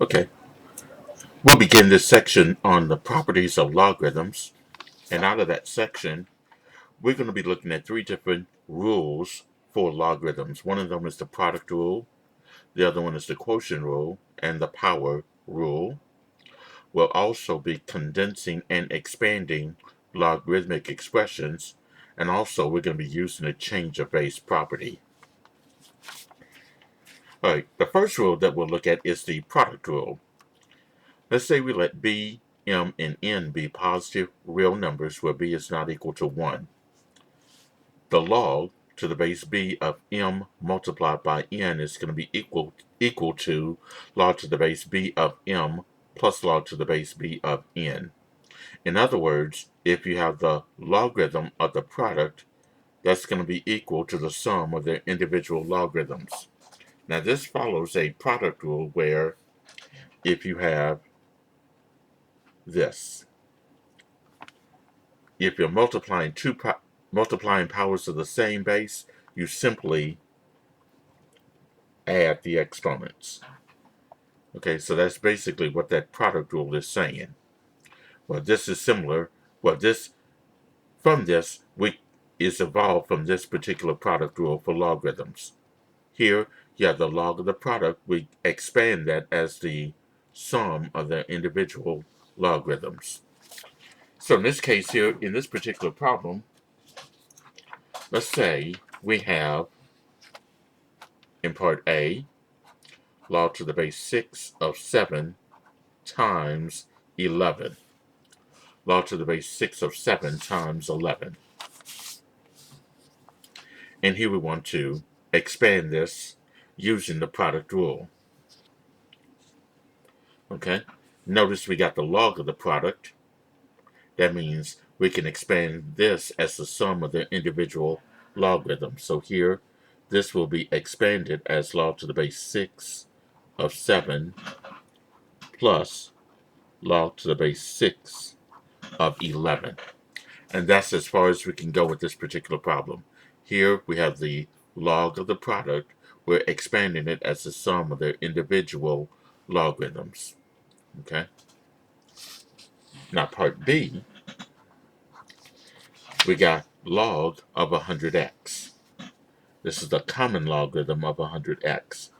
Okay, we'll begin this section on the properties of logarithms. And out of that section, we're going to be looking at three different rules for logarithms. One of them is the product rule, the other one is the quotient rule, and the power rule. We'll also be condensing and expanding logarithmic expressions, and also we're going to be using the change of base property. All right, the first rule that we'll look at is the product rule. Let's say we let b, m, and n be positive real numbers where b is not equal to 1. The log to the base b of m multiplied by n is going to be equal to log to the base b of m plus log to the base b of n. In other words, if you have the logarithm of the product, that's going to be equal to the sum of their individual logarithms. Now this follows a product rule where if you have this, if you're multiplying multiplying powers of the same base, you simply add the exponents. Okay, so that's basically what that product rule is saying. Well, this is similar. Well, from this is evolved from this particular product rule for logarithms. Here, you have the log of the product. We expand that as the sum of their individual logarithms. So in this case here, in this particular problem, let's say we have, in part A, log to the base 6 of 7 times 11. Log to the base 6 of 7 times 11. And here we want to expand this using the product rule. Okay, notice we got the log of the product. That means we can expand this as the sum of their individual logarithms. So here, this will be expanded as log to the base 6 of 7 plus log to the base 6 of 11. And that's as far as we can go with this particular problem. Here we have the log of the product. We're expanding it as the sum of their individual logarithms. Okay. Now part B, we got log of 100x. This is the common logarithm of 100x.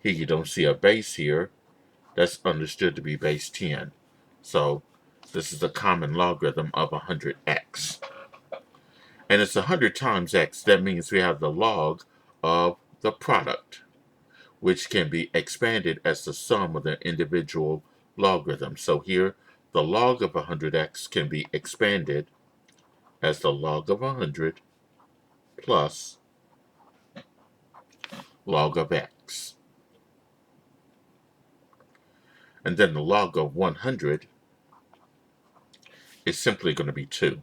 Here you don't see a base here. That's understood to be base 10. So this is the common logarithm of 100x. And it's 100 times x. That means we have the log of the product, which can be expanded as the sum of their individual logarithms. So here, the log of 100x can be expanded as the log of 100 plus log of x. And then the log of 100 is simply going to be 2.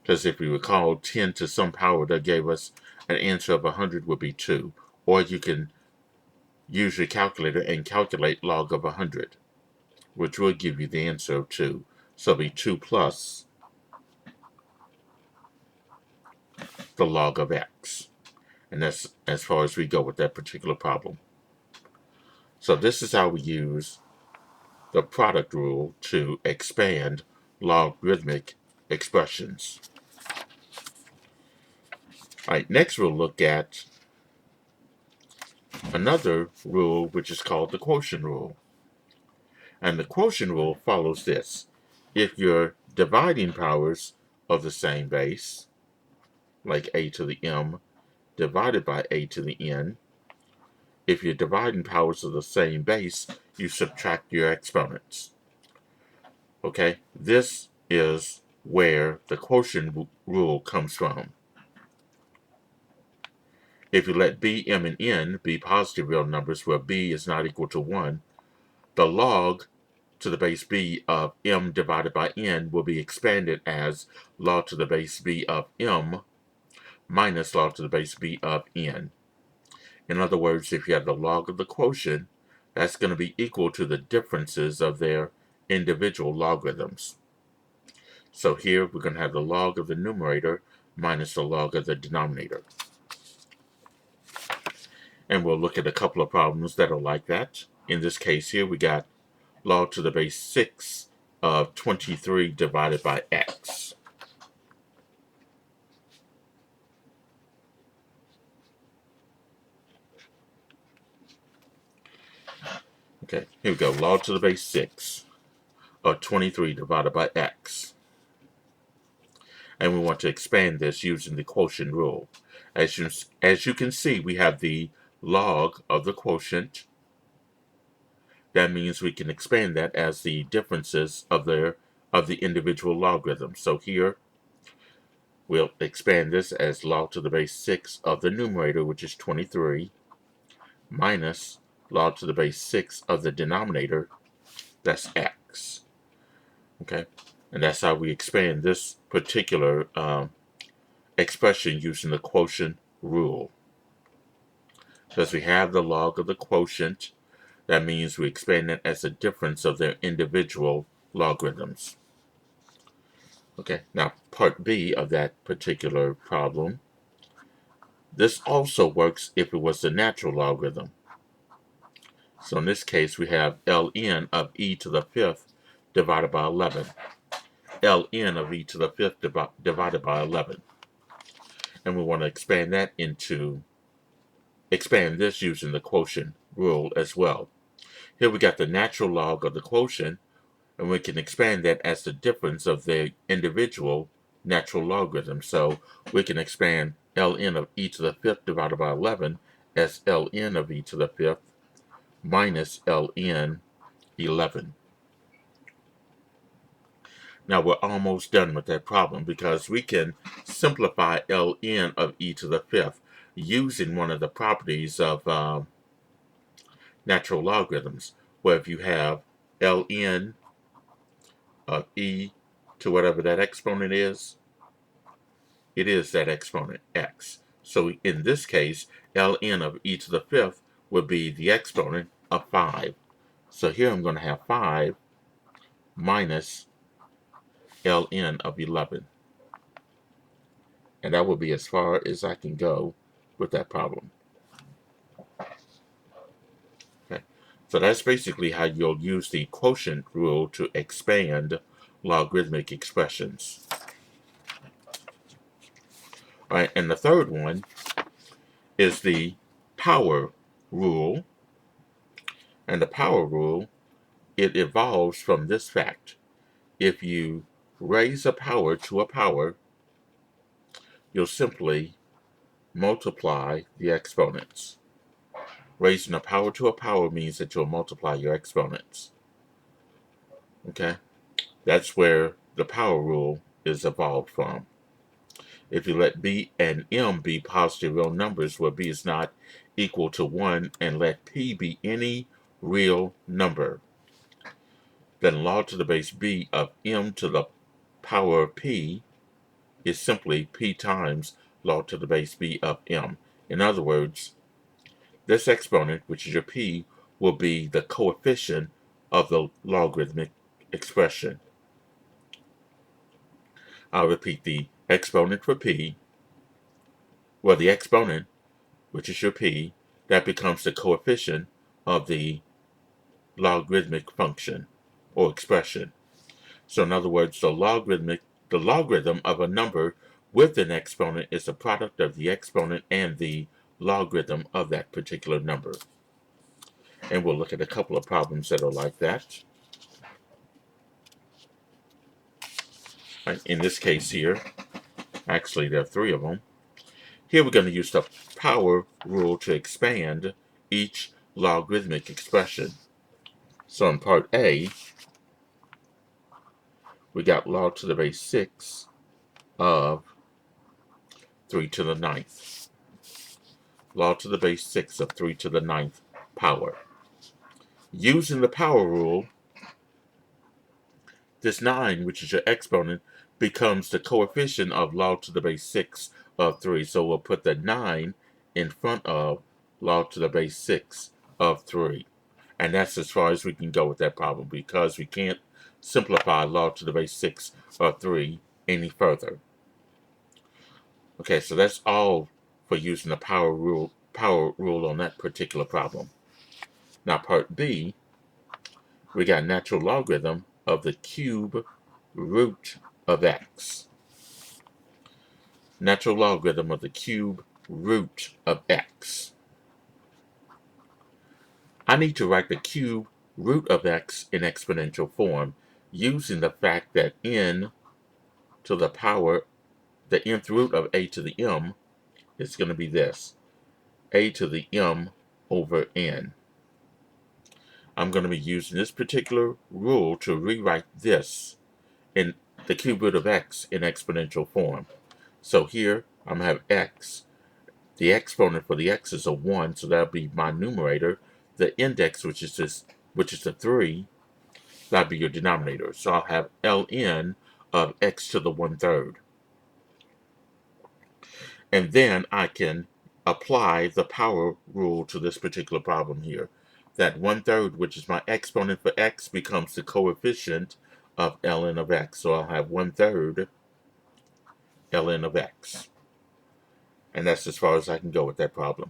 Because if we recall, 10 to some power that gave us an answer of 100 would be 2. Or you can use your calculator and calculate log of 100, which will give you the answer of 2. So it'll be 2 plus the log of x. And that's as far as we go with that particular problem. So this is how we use the product rule to expand logarithmic expressions. All right, next we'll look at another rule which is called the quotient rule. And the quotient rule follows this. If your dividing powers of the same base, like a to the m divided by a to the n, if your dividing powers of the same base, you subtract your exponents. Okay, this is where the quotient rule comes from. If you let b, m, and n be positive real numbers where b is not equal to 1, the log to the base b of m divided by n will be expanded as log to the base b of m minus log to the base b of n. In other words, if you have the log of the quotient, that's going to be equal to the differences of their individual logarithms. So here we're going to have the log of the numerator minus the log of the denominator. And we'll look at a couple of problems that are like that. in this case here, we got log to the base 6 of 23 divided by x. Okay, here we go. Log to the base 6 of 23 divided by x. And we want to expand this using the quotient rule. As you can see, we have the log of the quotient. That means we can expand that as the differences of the individual logarithms. So here, we'll expand this as log to the base 6 of the numerator, which is 23, minus log to the base 6 of the denominator, that's x. Okay, and that's how we expand this particular expression using the quotient rule. Because we have the log of the quotient, that means we expand it as a difference of their individual logarithms. Okay, now part B of that particular problem. This also works if it was the natural logarithm. So in this case, we have ln of e to the 5th divided by 11. ln of e to the 5th divided by 11. And we want to expand this using the quotient rule as well. Here we got the natural log of the quotient, and we can expand that as the difference of their individual natural logarithms. So we can expand ln of e to the 5th divided by 11 as ln of e to the 5th minus ln 11. Now we're almost done with that problem because we can simplify ln of e to the 5th using one of the properties of natural logarithms, where if you have ln of e to whatever that exponent is, it is that exponent, x. So in this case, ln of e to the 5th would be the exponent of 5. So here I'm going to have 5 minus ln of 11. And that will be as far as I can go with that problem. Okay. So that's basically how you'll use the quotient rule to expand logarithmic expressions. All right, and the third one is the power rule. And the power rule, it evolves from this fact. If you raise a power to a power, you'll simply multiply the exponents. Raising a power to a power means that you'll multiply your exponents. Okay? That's where the power rule is evolved from. If you let b and m be positive real numbers where b is not equal to 1 and let p be any real number, then log to the base b of m to the power of p is simply p times log to the base b of m. In other words, this exponent, which is your p, will be the coefficient of the logarithmic expression. I'll repeat the exponent for p. Well, the exponent, which is your p, that becomes the coefficient of the logarithmic function or expression. So in other words, the logarithm of a number with an exponent is the product of the exponent and the logarithm of that particular number. And we'll look at a couple of problems that are like that. Right, in this case here, actually there are 3 of them. Here we're going to use the power rule to expand each logarithmic expression. So in part A, we got log to the base 6 of 3 to the 9th. Log to the base 6 of 3 to the 9th power. Using the power rule, this 9, which is your exponent, becomes the coefficient of log to the base 6 of 3. So we'll put the 9 in front of log to the base 6 of 3. And that's as far as we can go with that problem because we can't simplify log to the base 6 of 3 any further. Okay, so that's all for using the power rule on that particular problem. Now part B, we got natural logarithm of the cube root of x. Natural logarithm of the cube root of x. I need to write the cube root of x in exponential form using the fact that n to the power, the nth root of a to the m is going to be this, a to the m over n. I'm going to be using this particular rule to rewrite this in the cube root of x in exponential form. So here I'm going to have x. The exponent for the x is a 1, so that'll be my numerator. The index, which is a 3, that'll be your denominator. So I'll have ln of x to the 1/3. And then I can apply the power rule to this particular problem here. That 1/3, which is my exponent for x, becomes the coefficient of ln of x. So I'll have 1/3 ln of x. And that's as far as I can go with that problem.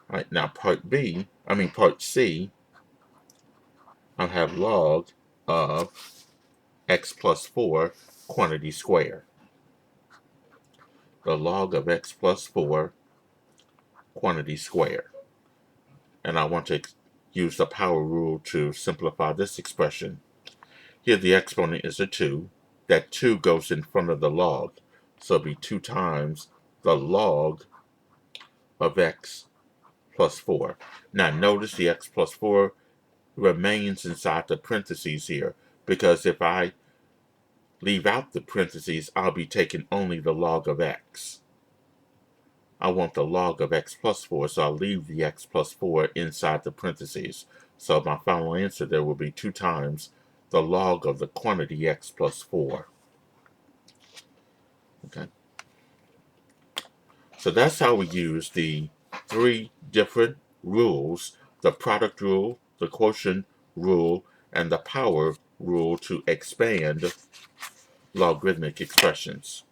All right, now part C, I'll have log of x plus 4 quantity square. The log of x plus 4 quantity square. And I want to use the power rule to simplify this expression. Here the exponent is a 2. That 2 goes in front of the log. So it'll be 2 times the log of x plus 4. Now notice the x plus 4 remains inside the parentheses here, because if I leave out the parentheses, I'll be taking only the log of x. I want the log of x plus 4, so I'll leave the x plus 4 inside the parentheses. So my final answer there will be 2 times the log of the quantity x plus 4. Okay. So that's how we use the 3 different rules, the product rule, the quotient rule, and the power rule to expand logarithmic expressions.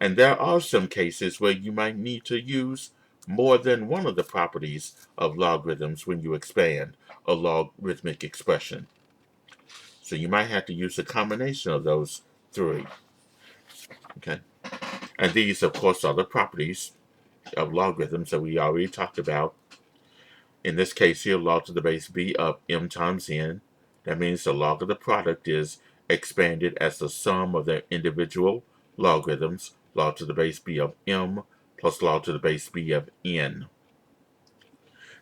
And there are some cases where you might need to use more than one of the properties of logarithms when you expand a logarithmic expression. So you might have to use a combination of those 3. Okay. And these, of course, are the properties of logarithms that we already talked about. In this case here, log to the base b of m times n. That means the log of the product is expanded as the sum of their individual logarithms, log to the base b of m plus log to the base b of n.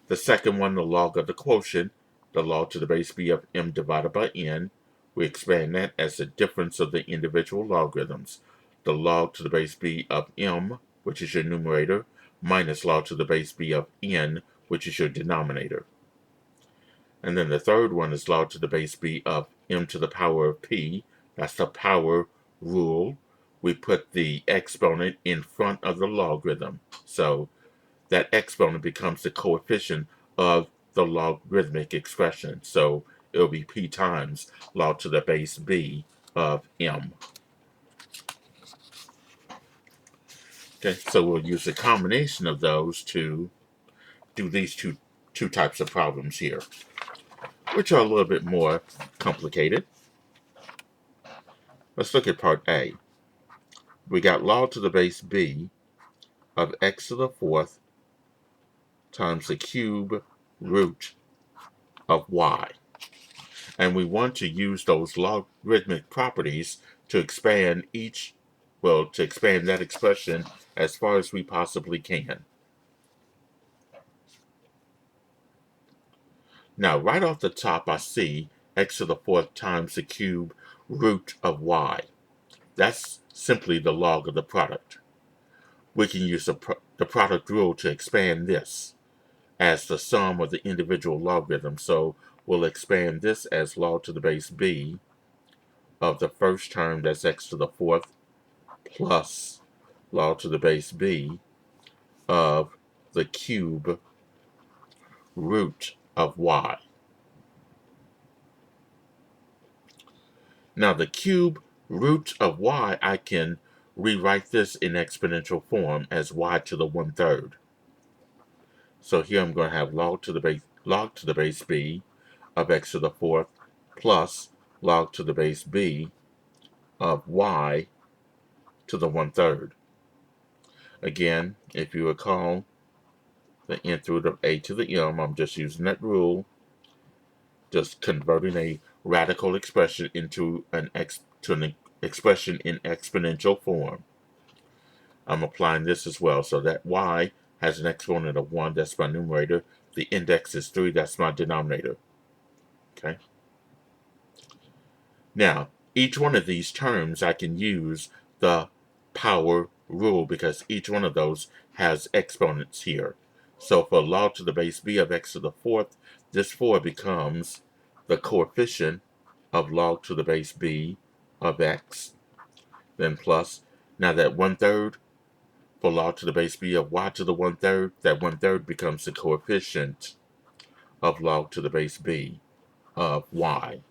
The second one, the log of the quotient, the log to the base b of m divided by n. We expand that as the difference of the individual logarithms, the log to the base b of m, which is your numerator, minus log to the base b of n, which is your denominator. And then the third one is log to the base b of m to the power of p. That's the power rule. We put the exponent in front of the logarithm. So that exponent becomes the coefficient of the logarithmic expression. So it'll be p times log to the base b of m. Okay, so we'll use a combination of those to do these two types of problems here, which are a little bit more complicated. Let's look at part A. We got log to the base b of x to the 4th times the cube root of y. And we want to use those logarithmic properties to expand to expand that expression as far as we possibly can. Now, right off the top, I see x to the 4th times the cube root of y. That's simply the log of the product. We can use the product rule to expand this as the sum of the individual logarithms. So we'll expand this as log to the base b of the first term, that's x to the 4th, plus log to the base b of the cube root of y. Now the cube root of y I can rewrite this in exponential form as y to the 1/3. So here I'm going to have log to the base b of x to the 4th plus log to the base b of y to the 1/3. Again, if you recall, the nth root of a to the m, I'm just using that rule, just converting a radical expression into an expression in exponential form. I'm applying this as well, so that y has an exponent of 1, that's my numerator. The index is 3, that's my denominator. Okay. Now, each one of these terms I can use the power rule because each one of those has exponents here. So for log to the base b of x to the 4th, this 4 becomes the coefficient of log to the base b of x, then plus. Now that 1/3 for log to the base b of y to the 1/3, that 1/3 becomes the coefficient of log to the base b of y.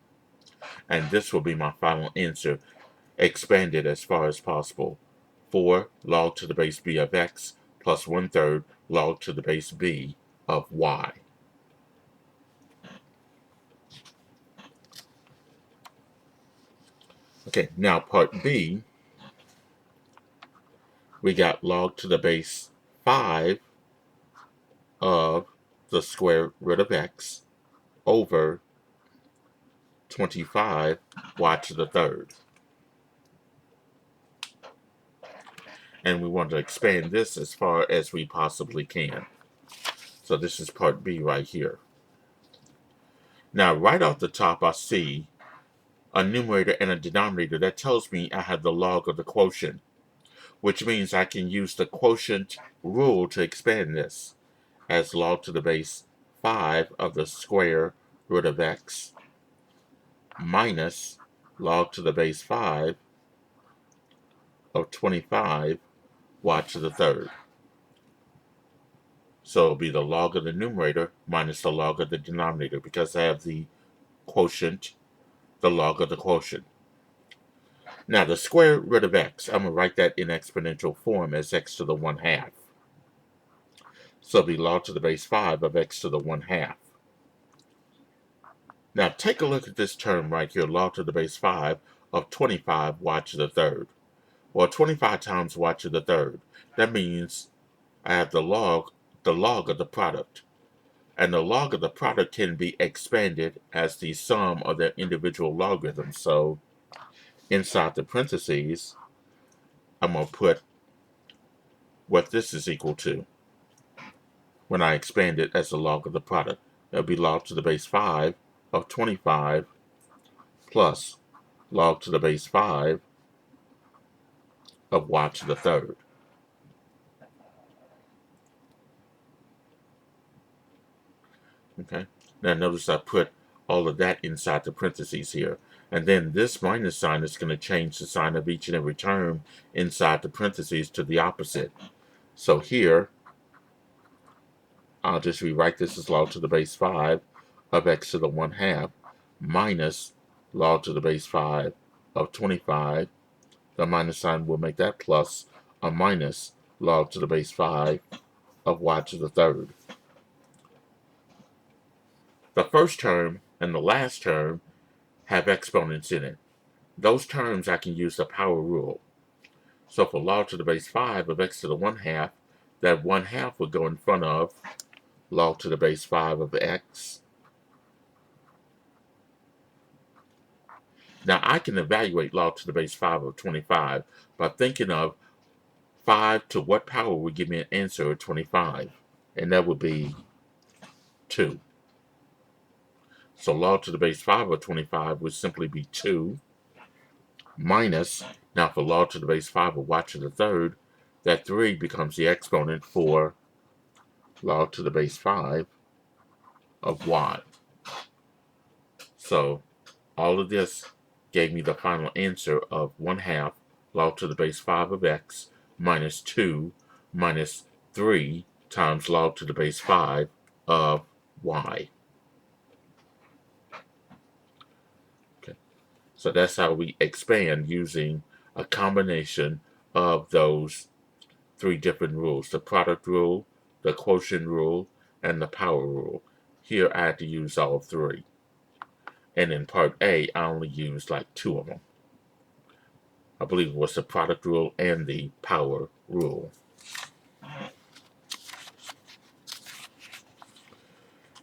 And this will be my final answer, expanded as far as possible. 4 log to the base b of x plus 1/3 log to the base b of y. Okay, now part B, we got log to the base 5 of the square root of x over 25 y to the 3rd. And we want to expand this as far as we possibly can. So this is part B right here. Now, right off the top, I see a numerator and a denominator. That tells me I have the log of the quotient, which means I can use the quotient rule to expand this as log to the base 5 of the square root of x minus log to the base 5 of 25 y to the 3rd. So it'll be the log of the numerator minus the log of the denominator because I have the quotient, the log of the quotient. Now the square root of x, I'm going to write that in exponential form as x to the 1/2. So it'll be log to the base 5 of x to the 1/2. Now take a look at this term right here, log to the base 5 of 25 y to the 3rd. Well, 25 times y to the 3rd. That means I have the log of the product. And the log of the product can be expanded as the sum of their individual logarithms. So inside the parentheses, I'm going to put what this is equal to when I expand it as the log of the product. That'll be log to the base 5 of 25 plus log to the base 5 of y to the 3rd. Okay, now notice I put all of that inside the parentheses here. And then this minus sign is going to change the sign of each and every term inside the parentheses to the opposite. So here, I'll just rewrite this as log to the base 5 of x to the 1/2 minus log to the base 5 of 25. The minus sign will make that plus a minus log to the base 5 of y to the 3rd. The first term and the last term have exponents in it. Those terms I can use the power rule. So for log to the base 5 of x to the 1/2, that 1/2 would go in front of log to the base 5 of x. Now I can evaluate log to the base 5 of 25 by thinking of 5 to what power would give me an answer of 25, and that would be 2. So log to the base 5 of 25 would simply be 2 minus, now for log to the base 5 of y to the 3rd, that 3 becomes the exponent for log to the base 5 of y. So all of this gave me the final answer of 1/2 log to the base 5 of x minus 2 minus 3 times log to the base 5 of y. Okay. So that's how we expand using a combination of those three different rules: the product rule, the quotient rule, and the power rule. Here I had to use all three. And in part A, I only used like two of them. I believe it was the product rule and the power rule.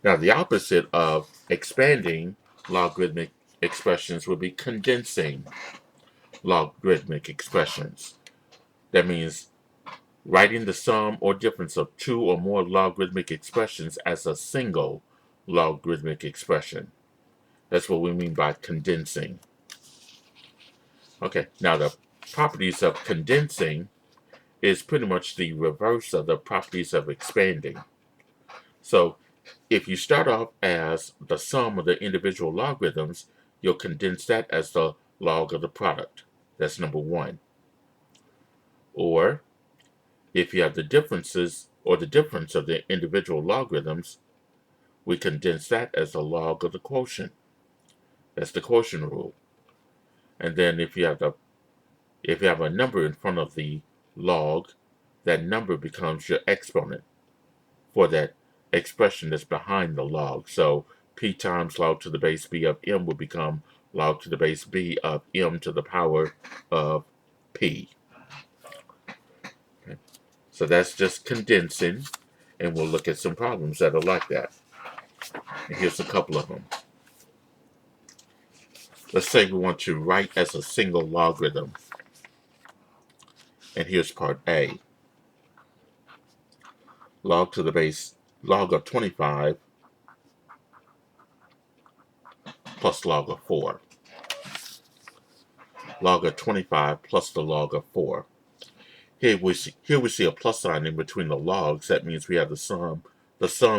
Now, the opposite of expanding logarithmic expressions would be condensing logarithmic expressions. That means writing the sum or difference of two or more logarithmic expressions as a single logarithmic expression. That's what we mean by condensing. Okay, now the properties of condensing is pretty much the reverse of the properties of expanding. So if you start off as the sum of the individual logarithms, you'll condense that as the log of the product. That's number one. Or if you have the differences or the difference of the individual logarithms, we condense that as the log of the quotient. That's the quotient rule. And then if you have a number in front of the log, that number becomes your exponent for that expression that's behind the log. So p times log to the base b of m will become log to the base b of m to the power of p. Okay. So that's just condensing, and we'll look at some problems that are like that. And here's a couple of them. Let's say we want to write as a single logarithm. And here's part A. Log to the base log of 25 plus log of 4. Log of 25 plus the log of 4. Here we see a plus sign in between the logs. That means we have the sum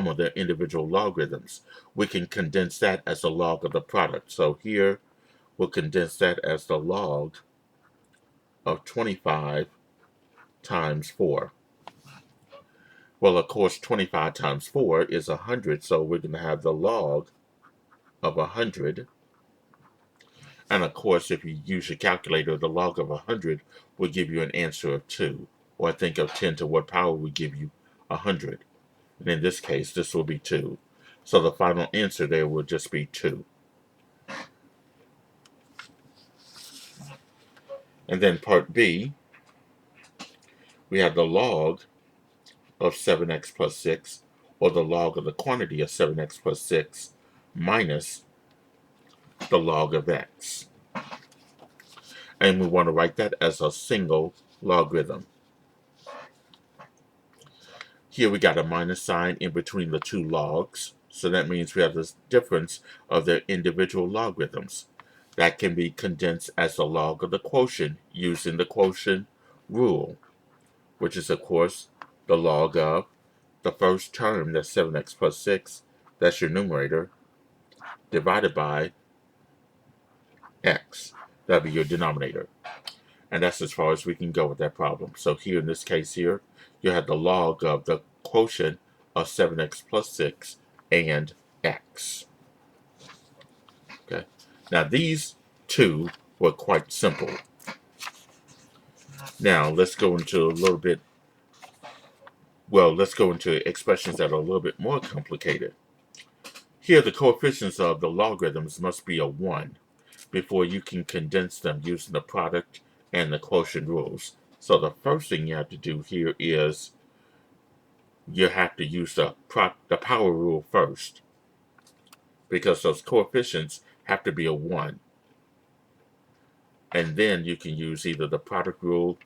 of their individual logarithms. We can condense that as the log of the product. So here we'll condense that as the log of 25 times 4. Well, of course, 25 times 4 is 100, so we're going to have the log of 100. And of course, if you use your calculator, the log of 100 will give you an answer of 2. Or I think of 10 to what power would give you 100. And in this case, this will be 2. So the final answer there will just be 2. And then part B, we have the log of 7x plus 6, or the log of the quantity of 7x plus 6, minus the log of x. And we want to write that as a single logarithm. Here we got a minus sign in between the two logs, so that means we have this difference of their individual logarithms. That can be condensed as the log of the quotient using the quotient rule, which is, of course, the log of the first term, that's 7x plus 6, that's your numerator, divided by x. That'll be your denominator. And that's as far as we can go with that problem. So here in this case here, you have the log of the quotient of 7x plus 6 and x. Okay. Now these two were quite simple. Now let's go into expressions that are a little bit more complicated. Here the coefficients of the logarithms must be a 1 before you can condense them using the product and the quotient rules. So the first thing you have to do here is you have to use the power rule first, because those coefficients have to be a 1. And then you can use either the product rule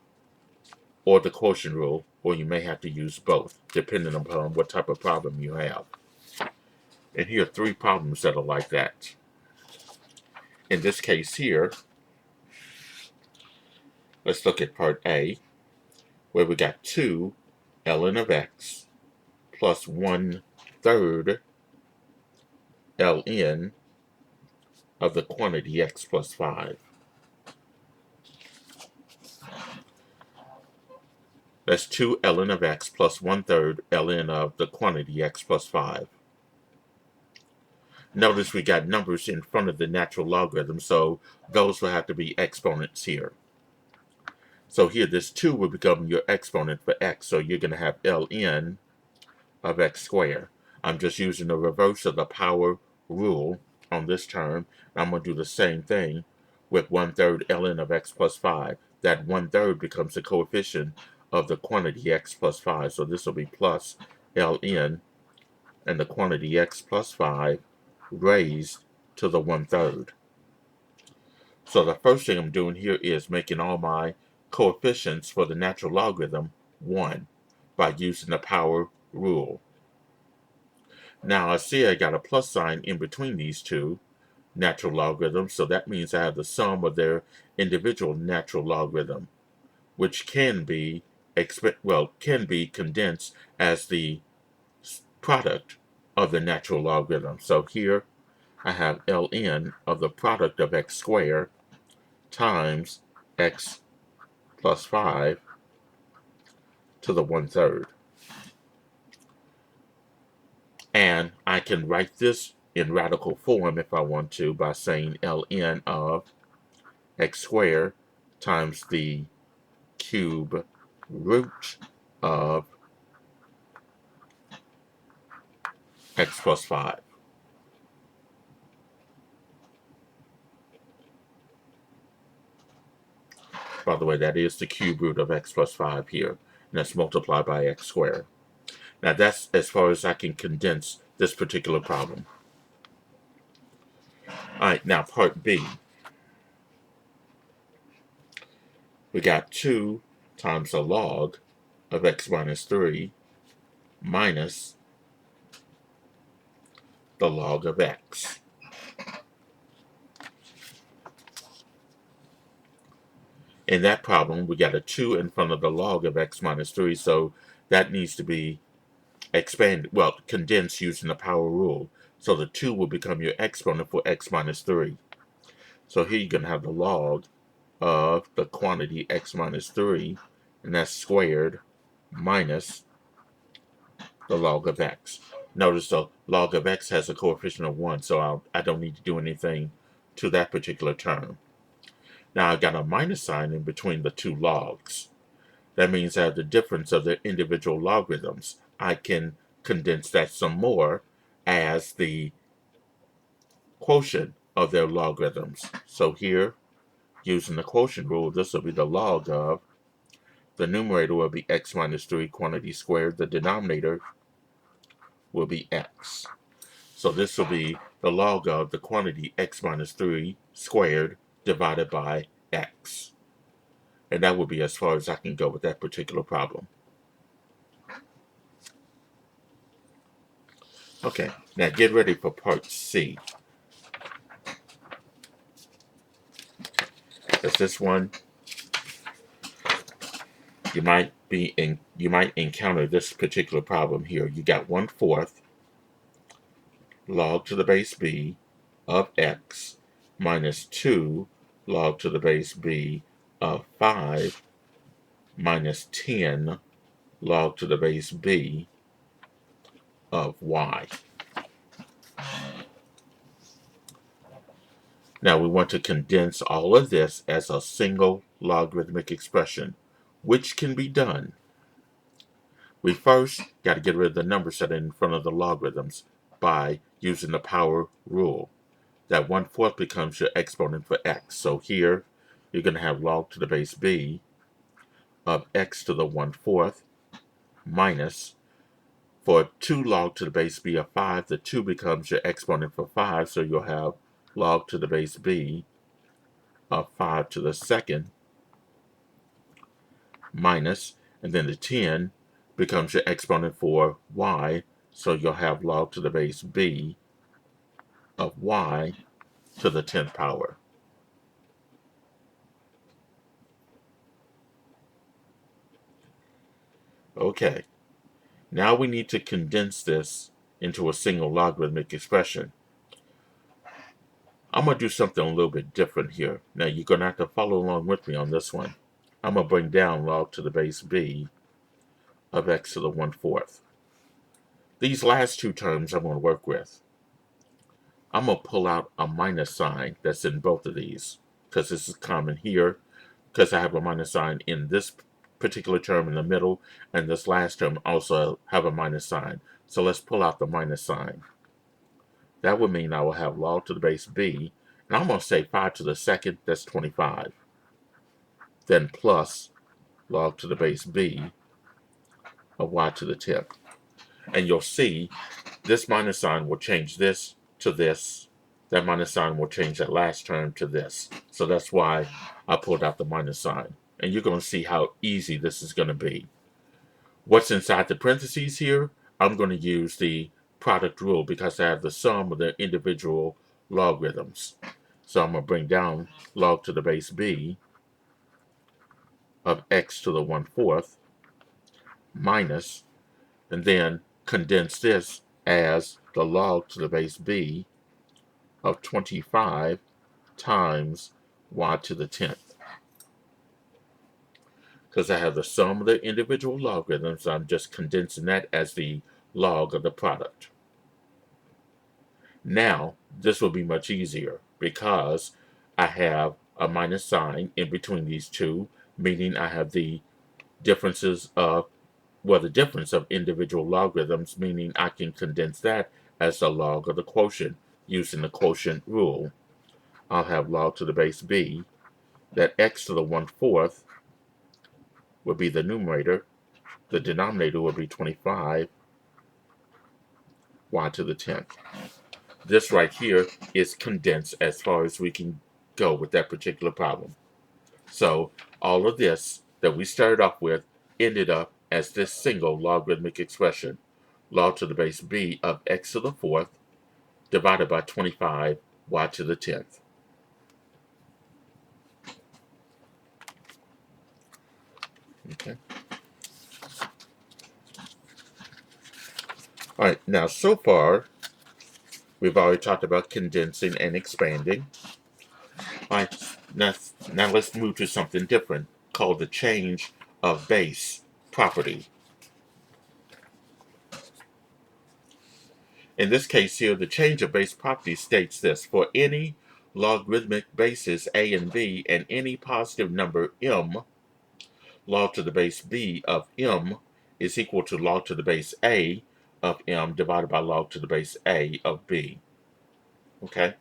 or the quotient rule, or you may have to use both, depending upon what type of problem you have. And here are 3 problems that are like that. In this case here, let's look at part A, where we got 2 ln of x plus 1/3 ln of the quantity x plus 5. That's 2 ln of x plus 1/3 ln of the quantity x plus 5. Notice we got numbers in front of the natural logarithm, so those will have to be exponents here. So here, this 2 will become your exponent for x. So you're going to have ln of x squared. I'm just using the reverse of the power rule on this term. I'm going to do the same thing with 1/3 ln of x plus 5. That 1/3 becomes the coefficient of the quantity x plus 5. So this will be plus ln and the quantity x plus 5 raised to the 1/3. So the first thing I'm doing here is making all my coefficients for the natural logarithm 1 by using the power rule. Now I see I got a plus sign in between these two natural logarithms, so that means I have the sum of their individual natural logarithm, which can be condensed as the product of the natural logarithm. So here I have ln of the product of x squared times x plus 5 to the 1/3. And I can write this in radical form if I want to by saying ln of x squared times the cube root of x plus 5. By the way, that is the cube root of x plus 5 here. And that's multiplied by x squared. Now that's as far as I can condense this particular problem. Alright, now part B. We got 2 times the log of x minus 3 minus the log of x. In that problem, we got a 2 in front of the log of x minus 3, so that needs to be condensed using the power rule. So the 2 will become your exponent for x minus 3. So here you're going to have the log of the quantity x minus 3, and that's squared, minus the log of x. Notice the log of x has a coefficient of 1, so I don't need to do anything to that particular term. Now I've got a minus sign in between the two logs. That means I have the difference of the individual logarithms. I can condense that some more as the quotient of their logarithms. So here, using the quotient rule, this will be the log of, the numerator will be x minus 3 quantity squared, the denominator will be x. So this will be the log of the quantity x minus 3 squared divided by x. And that would be as far as I can go with that particular problem. Okay, now get ready for part C. Because this one, you might encounter this particular problem here. You got 1/4 log to the base b of x minus 2 log to the base b of 5 minus 10 log to the base b of y. Now we want to condense all of this as a single logarithmic expression, which can be done. We first got to get rid of the number set in front of the logarithms by using the power rule. That 1/4 becomes your exponent for x. So here you're going to have log to the base b of x to the 1/4 minus, for 2 log to the base b of 5, the 2 becomes your exponent for 5, so you'll have log to the base b of 5 to the 2nd minus, and then the 10 becomes your exponent for y, so you'll have log to the base b of y to the 10th power. Okay, now we need to condense this into a single logarithmic expression. I'm going to do something a little bit different here. Now you're going to have to follow along with me on this one. I'm going to bring down log to the base b of x to the 1/4. These last two terms I'm going to work with. I'm going to pull out a minus sign that's in both of these, because this is common here, because I have a minus sign in this particular term in the middle, and this last term also have a minus sign. So let's pull out the minus sign. That would mean I will have log to the base b, and I'm going to say 5 to the second, that's 25. Then plus log to the base b of y to the 10th. And you'll see this minus sign will change this to this. That minus sign will change that last term to this. So that's why I pulled out the minus sign. And you're going to see how easy this is going to be. What's inside the parentheses here? I'm going to use the product rule because I have the sum of the individual logarithms. So I'm going to bring down log to the base b of x to the 1/4 minus, and then condense this as the log to the base b of 25 times y to the 10th. Because I have the sum of the individual logarithms, I'm just condensing that as the log of the product. Now, this will be much easier because I have a minus sign in between these two, meaning I have the differences of, well, the difference of individual logarithms, meaning I can condense that as the log of the quotient using the quotient rule. I'll have log to the base b, that x to the 1/4 will be the numerator, the denominator will be 25, y to the 10th. This right here is condensed as far as we can go with that particular problem. So all of this that we started off with ended up as this single logarithmic expression, log to the base b of x to the 4th divided by 25 y to the 10th. Okay. All right, now so far we've already talked about condensing and expanding. All right, now let's move to something different called the change of base property. In this case here, the change of base property states this: for any logarithmic bases a and b and any positive number m, log to the base b of m is equal to log to the base a of m divided by log to the base a of b. Okay?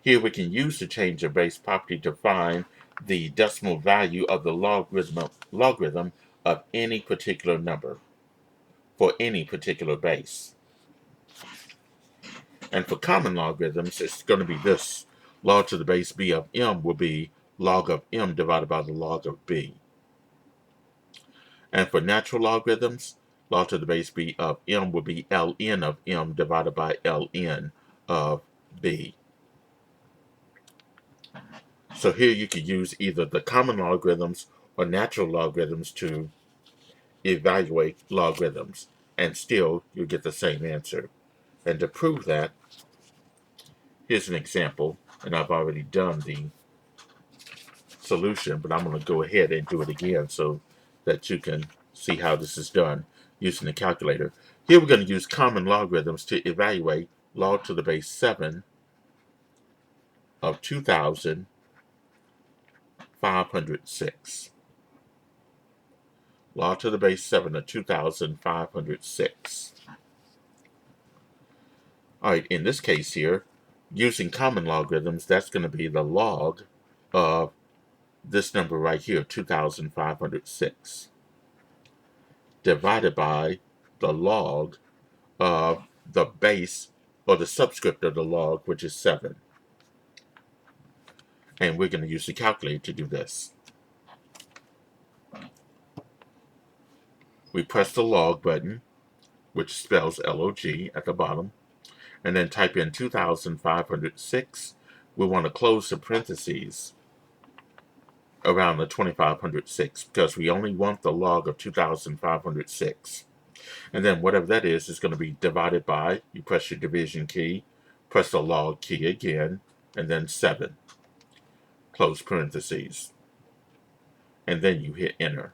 Here we can use the change of base property to find the decimal value of the logarithm of any particular number for any particular base. And for common logarithms, it's going to be this. Log to the base b of m will be log of m divided by the log of b. And for natural logarithms, log to the base b of m will be ln of m divided by ln of b. So here you could use either the common logarithms or natural logarithms to evaluate logarithms, and still you get the same answer. And to prove that, here's an example, and I've already done the solution, but I'm going to go ahead and do it again so that you can see how this is done using the calculator. Here we're going to use common logarithms to evaluate log to the base 7 of 2,506. Log to the base 7 of 2,506. All right, in this case here, using common logarithms, that's going to be the log of this number right here, 2,506, divided by the log of the base, or the subscript of the log, which is 7. And we're going to use the calculator to do this. We press the log button, which spells log at the bottom, and then type in 2,506. We want to close the parentheses around the 2,506 because we only want the log of 2,506. And then whatever that is going to be divided by, you press your division key, press the log key again, and then 7. Close parentheses. And then you hit enter.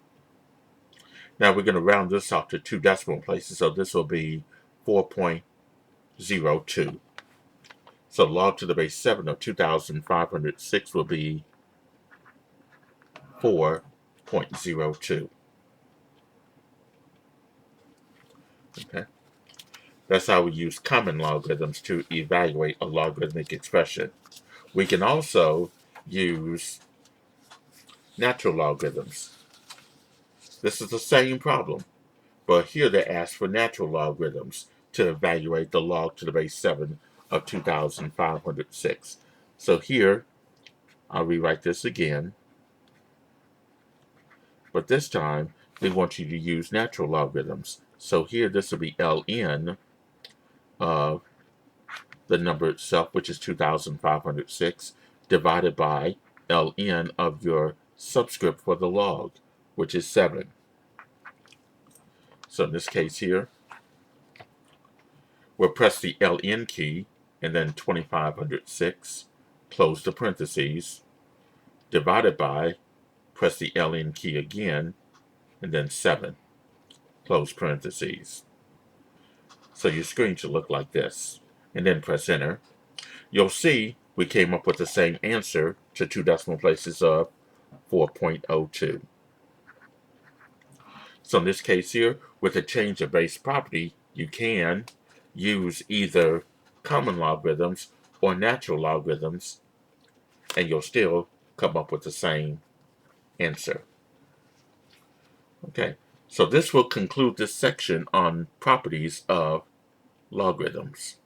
Now we're going to round this off to 2 decimal places, so this will be 4.02. So log to the base 7 of 2,506 will be 4.02. Okay, that's how we use common logarithms to evaluate a logarithmic expression. We can also use natural logarithms. This is the same problem, but here they ask for natural logarithms to evaluate the log to the base 7 of 2,506. So here, I'll rewrite this again, but this time they want you to use natural logarithms. So here this will be ln of the number itself, which is 2,506, divided by ln of your subscript for the log, which is 7. So in this case here, we'll press the ln key and then 2,506, close the parentheses, divided by, press the ln key again, and then 7, close parentheses. So your screen should look like this, and then press enter. You'll see we came up with the same answer to 2 decimal places of 4.02. So in this case here, with a change of base property, you can use either common logarithms or natural logarithms, and you'll still come up with the same answer. Okay, so this will conclude this section on properties of logarithms.